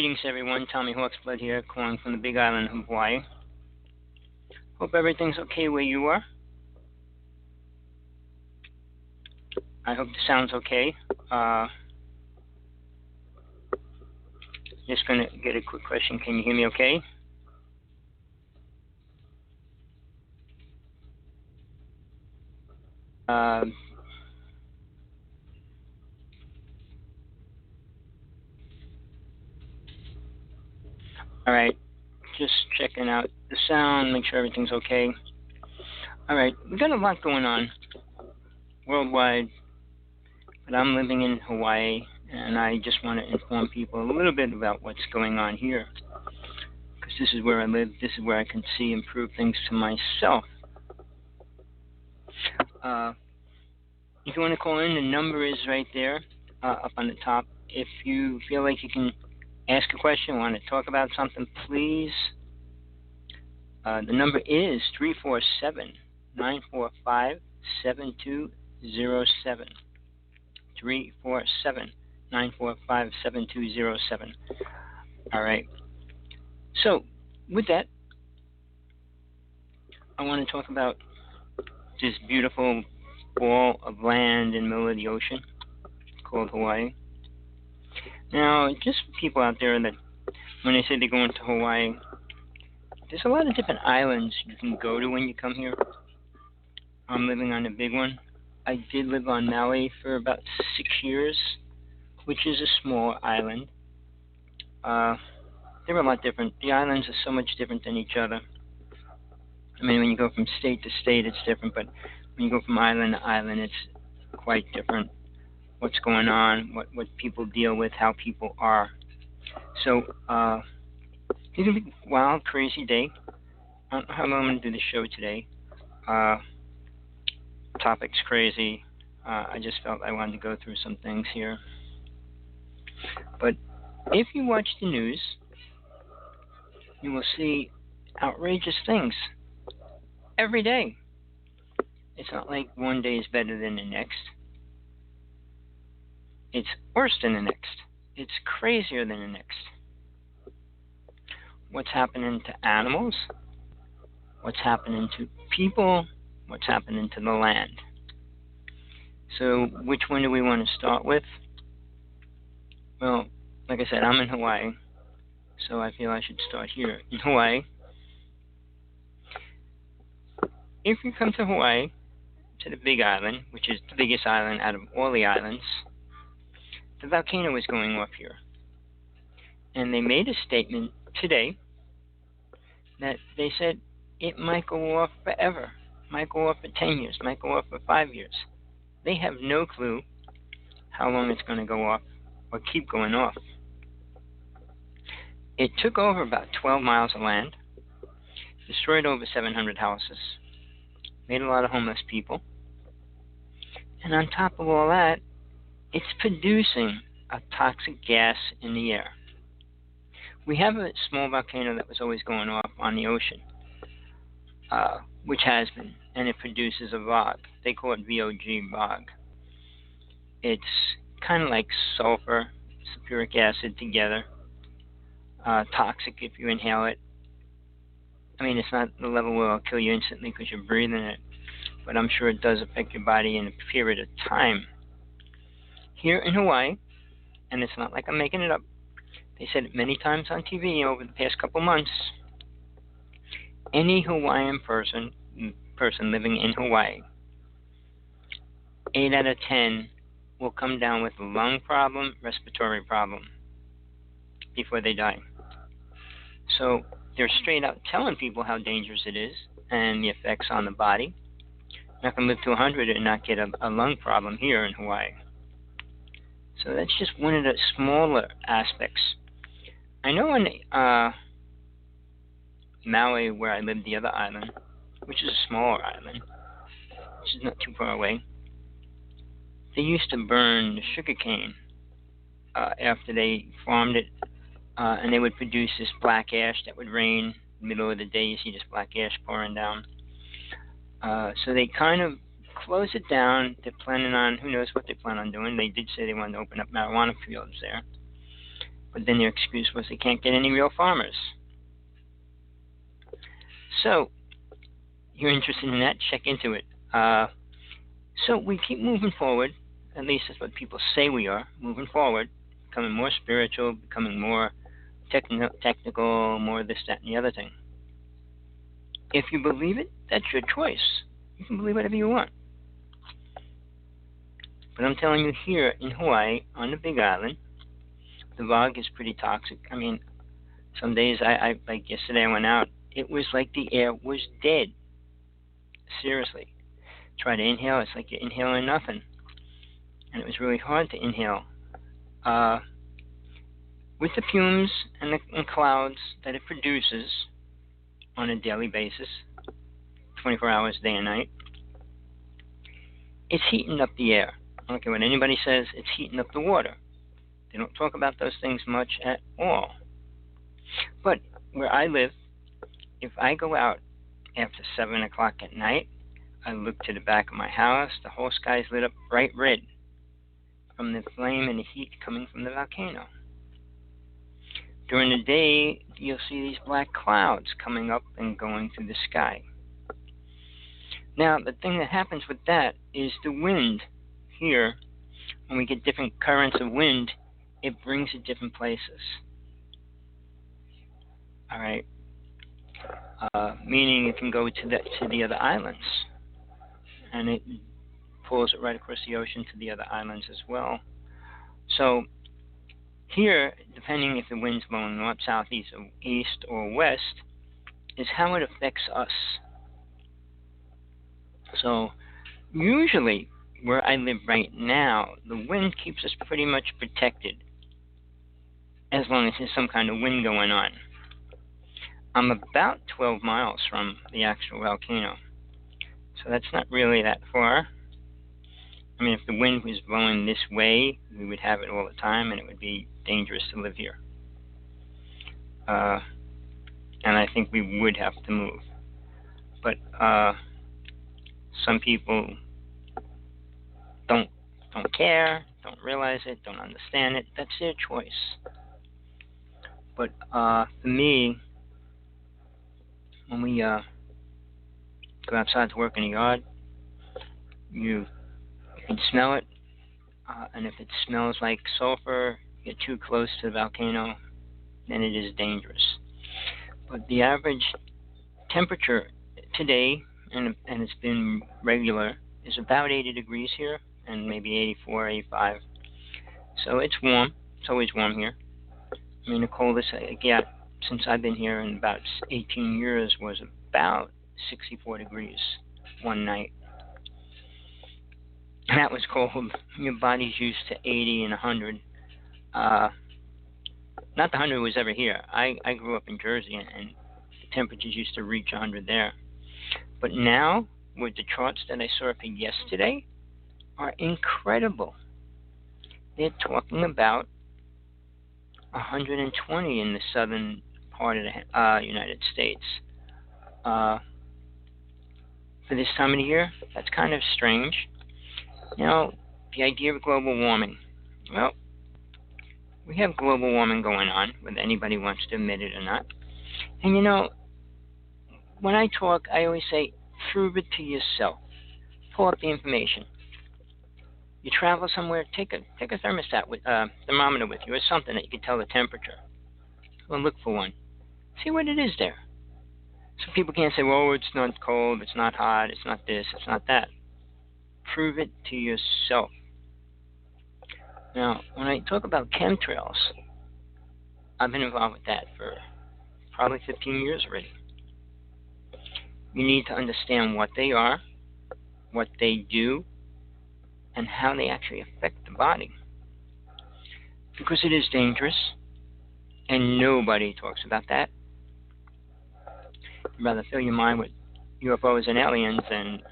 Greetings, everyone. Tommy Hawksblood here, calling from the Big Island of Hawaii. Hope everything's okay where you are. I hope the sound's okay. Just going to get a quick question. Can you hear me okay? All right. Just checking out the sound, make sure everything's okay. All right. We've got a lot going on worldwide, but I'm living in Hawaii, and I just want to inform people a little bit about what's going on here, because this is where I live. This is where I can see and prove things to myself. If you want to call in, the number is right there up on the top. If you feel like you can ask a question, want to talk about something, please. The number is 347-945-7207. 347-945-7207. All right. So, with that, I want to talk about this beautiful ball of land in the middle of the ocean called Hawaii. Now, just for people out there that when they say they're going to Hawaii, there's a lot of different islands you can go to when you come here. I'm living on a big one. I did live on Maui for about 6 years, which is a small island. They're a lot different. The islands are so much different than each other. I mean, when you go from state to state, it's different, but when you go from island to island, it's quite different. What's going on, what people deal with, how people are. So, it's going to be a wild, crazy day. I don't know how long I'm going to do the show today. Topic's crazy. I just felt I wanted to go through some things here. But if you watch the news, you will see outrageous things every day. It's not like one day is better than the next. It's worse than the next. It's crazier than the next. What's happening to animals? What's happening to people? What's happening to the land? So, which one do we want to start with? Well, like I said, I'm in Hawaii, so I feel I should start here. In Hawaii, if you come to Hawaii, to the Big Island, which is the biggest island out of all the islands, the volcano is going off here. And they made a statement today that they said it might go off forever, might go off for 10 years, might go off for 5 years. They have no clue how long it's going to go off or keep going off. It took over about 12 miles of land, destroyed over 700 houses, made a lot of homeless people, and on top of all that, it's producing a toxic gas in the air. We have a small volcano that was always going off on the ocean, which has been, and it produces a VOG. They call it VOG, VOG. It's kind of like sulfur, sulfuric acid together. Toxic if you inhale it. I mean, it's not the level where it'll kill you instantly because you're breathing it, but I'm sure it does affect your body in a period of time. Here in Hawaii, and it's not like I'm making it up, they said it many times on TV over the past couple months, any Hawaiian person living in Hawaii, 8 out of 10 will come down with a lung problem, respiratory problem before they die. So they're straight out telling people how dangerous it is and the effects on the body. You're not going to live to 100 and not get a lung problem here in Hawaii. So that's just one of the smaller aspects. I know in Maui, where I live, the other island, which is a smaller island, which is not too far away, they used to burn the sugarcane after they farmed it, and they would produce this black ash that would rain in the middle of the day. You see this black ash pouring down. So they kind of close it down. They're planning on, who knows what they plan on doing. They did say they wanted to open up marijuana fields there. But then their excuse was they can't get any real farmers. So, you're interested in that? Check into it. So we keep moving forward. At least that's what people say we are, moving forward, becoming more spiritual, becoming more technical, more this, that, and the other thing. If you believe it, that's your choice. You can believe whatever you want. But I'm telling you, here in Hawaii, on the Big Island, the fog is pretty toxic. I mean, some days, like yesterday I went out, it was like the air was dead. Seriously. Try to inhale, it's like you're inhaling nothing. And it was really hard to inhale. With the fumes and clouds that it produces on a daily basis, 24 hours, day and night, it's heating up the air. I don't care what anybody says, it's heating up the water. They don't talk about those things much at all. But where I live, if I go out after 7 o'clock at night, I look to the back of my house, the whole sky is lit up bright red from the flame and the heat coming from the volcano. During the day, you'll see these black clouds coming up and going through the sky. Now, the thing that happens with that is the wind here, when we get different currents of wind, it brings it different places. All right? Meaning it can go to the other islands. And it pulls it right across the ocean to the other islands as well. So here, depending if the wind's blowing north, south, east, or west, is how it affects us. So usually, where I live right now, the wind keeps us pretty much protected, as long as there's some kind of wind going on. I'm about 12 miles from the actual volcano, so that's not really that far. I mean, if the wind was blowing this way, we would have it all the time, and it would be dangerous to live here. And I think we would have to move. But some people don't care, don't realize it, don't understand it. That's their choice. But for me, when we go outside to work in the yard, you can smell it, and if it smells like sulfur, get too close to the volcano, then it is dangerous. But the average temperature today, and it's been regular, is about 80 degrees here, and maybe 84, 85. So it's warm. It's always warm here. I mean, the coldest I got since I've been here in about 18 years was about 64 degrees one night. And that was cold. Your body's used to 80 and 100. Not the 100 was ever here. I grew up in Jersey, and the temperatures used to reach 100 there. But now, with the charts that I saw for yesterday, are incredible. They're talking about 120 in the southern part of the United States. For this time of the year, that's kind of strange. You know, the idea of global warming. Well, we have global warming going on, whether anybody wants to admit it or not. And you know, when I talk, I always say, prove it to yourself. Pull up the information. You travel somewhere, take a thermostat with thermometer with you, or something that you can tell the temperature. Well, look for one. See what it is there. So people can't say, well, it's not cold, it's not hot, it's not this, it's not that. Prove it to yourself. Now, when I talk about chemtrails, I've been involved with that for probably 15 years already. You need to understand what they are, what they do, and how they actually affect the body. Because it is dangerous, and nobody talks about that. You'd rather fill your mind with UFOs and aliens and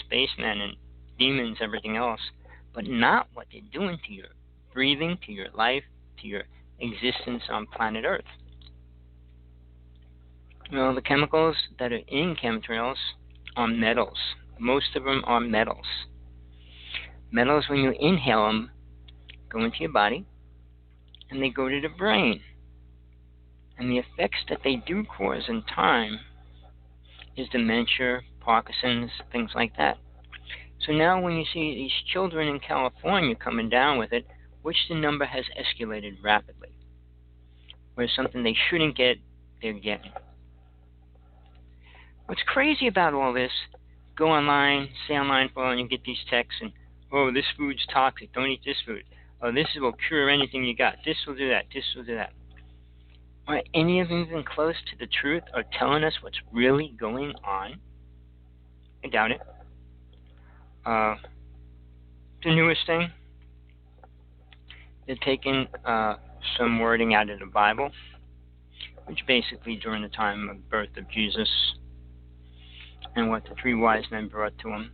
spacemen and demons, everything else, but not what they're doing to your breathing, to your life, to your existence on planet Earth. Well, the chemicals that are in chemtrails are metals. Most of them are metals. Metals, when you inhale them, go into your body, and they go to the brain. And the effects that they do cause in time is dementia, Parkinson's, things like that. So now when you see these children in California coming down with it, which the number has escalated rapidly. Where something they shouldn't get, they're getting. What's crazy about all this, go online, stay online for a while, and you get these texts and, oh, this food's toxic, don't eat this food. Oh, this will cure anything you got. This will do that, this will do that. Are any of them even close to the truth or telling us what's really going on? I doubt it. The newest thing, they're taking some wording out of the Bible, which basically during the time of birth of Jesus and what the three wise men brought to him,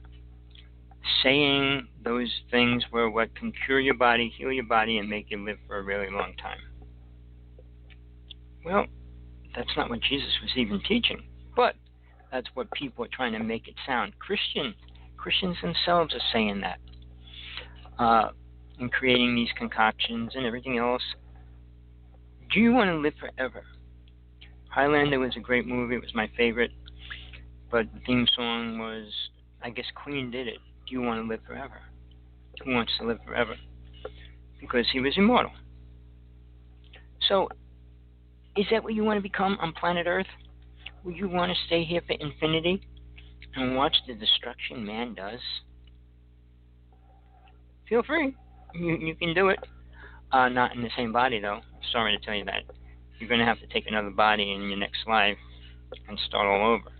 saying those things were what can cure your body, heal your body, and make you live for a really long time. Well, that's not what Jesus was even teaching, but that's what people are trying to make it sound. Christians themselves are saying that, and creating these concoctions and everything else. Do you want to live forever? Highlander was a great movie. It was my favorite. But the theme song was, I guess Queen did it. Do you want to live forever? Who wants to live forever? Because he was immortal. So, is that what you want to become on planet Earth? Will you want to stay here for infinity and watch the destruction man does? Feel free. You can do it. Not in the same body, though. Sorry to tell you that. You're going to have to take another body in your next life and start all over.